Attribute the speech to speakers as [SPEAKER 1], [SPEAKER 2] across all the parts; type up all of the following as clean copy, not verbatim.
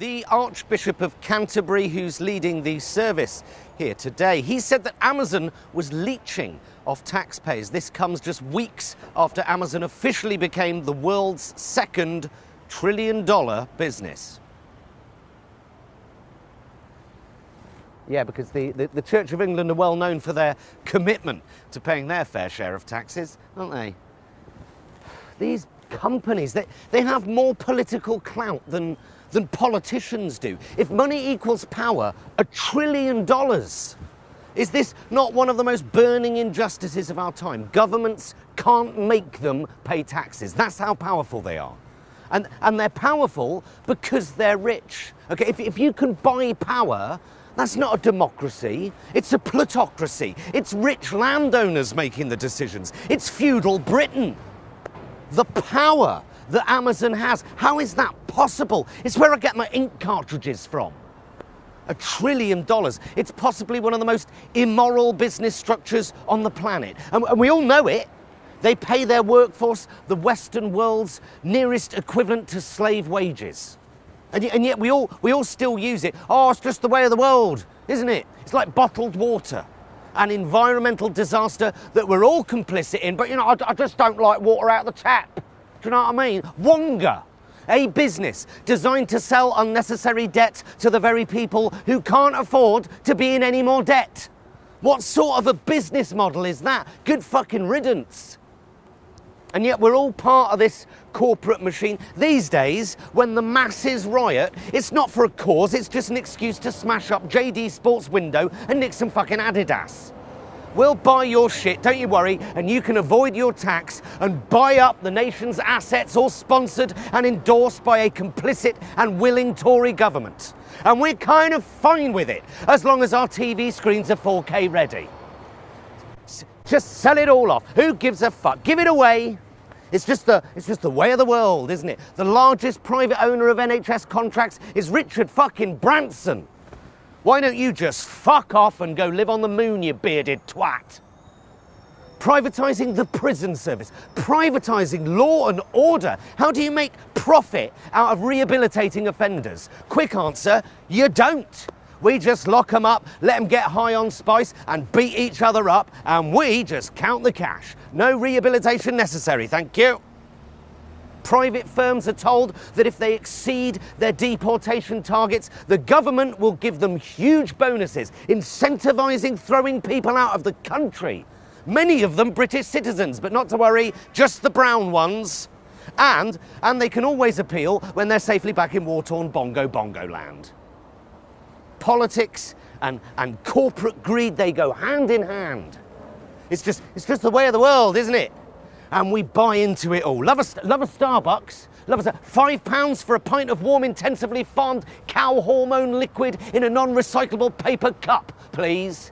[SPEAKER 1] The Archbishop of Canterbury, who's leading the service here today, he said that Amazon was leeching off taxpayers. This comes just weeks after Amazon officially became the world's second trillion-dollar business. Yeah, because the Church of England are well known for their commitment to paying their fair share of taxes, aren't they? These companies, they have more political clout than politicians do. If money equals power, $1 trillion. Is this not one of the most burning injustices of our time? Governments can't make them pay taxes. That's how powerful they are. And they're powerful because they're rich. Okay, if you can buy power, that's not a democracy, it's a plutocracy. It's rich landowners making the decisions. It's feudal Britain. The power that Amazon has, how is that possible? It's where I get my ink cartridges from. $1 trillion. It's possibly one of the most immoral business structures on the planet. And we all know it. They pay their workforce the Western world's nearest equivalent to slave wages. And yet we all still use it. Oh, it's just the way of the world, isn't it? It's like bottled water, an environmental disaster that we're all complicit in, but you know, I just don't like water out of the tap. Do you know what I mean? Wonga, a business designed to sell unnecessary debt to the very people who can't afford to be in any more debt. What sort of a business model is that? Good fucking riddance. And yet we're all part of this corporate machine. These days, when the masses riot, it's not for a cause, it's just an excuse to smash up JD Sports window and nick some fucking Adidas. We'll buy your shit, don't you worry, and you can avoid your tax and buy up the nation's assets, all sponsored and endorsed by a complicit and willing Tory government. And we're kind of fine with it, as long as our TV screens are 4K ready. Just sell it all off. Who gives a fuck? Give it away. It's just the way of the world, isn't it? The largest private owner of NHS contracts is Richard fucking Branson. Why don't you just fuck off and go live on the moon, you bearded twat? Privatising the prison service, privatising law and order. How do you make profit out of rehabilitating offenders? Quick answer, you don't. We just lock them up, let them get high on spice and beat each other up, and we just count the cash. No rehabilitation necessary, thank you. Private firms are told that if they exceed their deportation targets, the government will give them huge bonuses, incentivising throwing people out of the country. Many of them British citizens, but not to worry, just the brown ones. And they can always appeal when they're safely back in war-torn bongo land. Politics and corporate greed, they go hand in hand. It's just the way of the world, isn't it? And we buy into it all. Love a Starbucks. Love a £5 for a pint of warm, intensively farmed cow hormone liquid in a non-recyclable paper cup, please.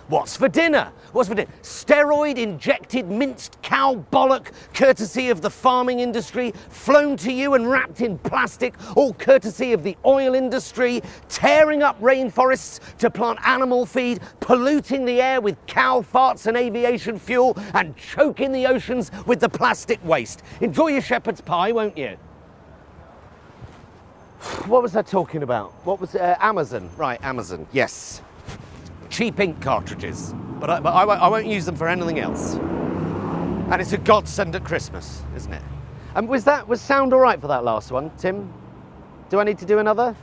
[SPEAKER 1] What's for dinner? What's for dinner? Steroid-injected minced cow bollock, courtesy of the farming industry, flown to you and wrapped in plastic, all courtesy of the oil industry, tearing up rainforests to plant animal feed, polluting the air with cow farts and aviation fuel, and choking the oceans with the plastic waste. Enjoy your shepherd's pie, won't you? What was I talking about? What was Amazon? Right, Amazon, yes. Cheap ink cartridges, but I won't use them for anything else. And it's a godsend at Christmas, isn't it? And was sound all right for that last one, Tim? Do I need to do another?